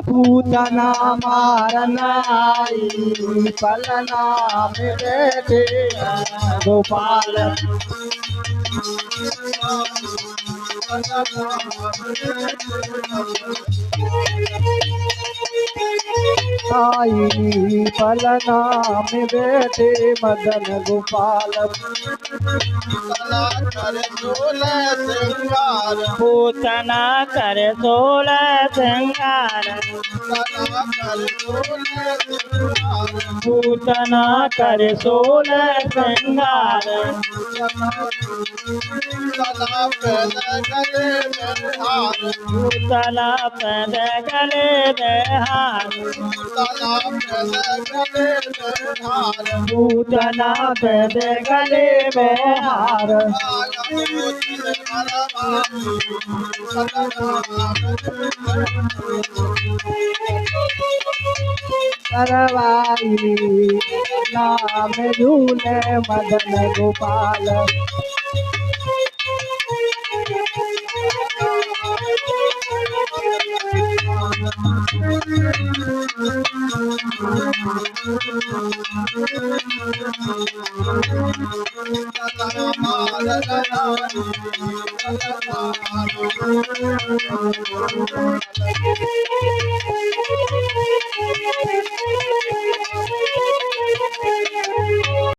पूतना मारना आई पलना में बैठे गोपाल आई पलना में बैठे मदन गोपाल पूतना कर 16 श्रृंगार पूतना कर 16 श्रृंगार पूतना पैद गले में हार पूतना पैद गले में हार करवाई नाम झूले मदन गोपाल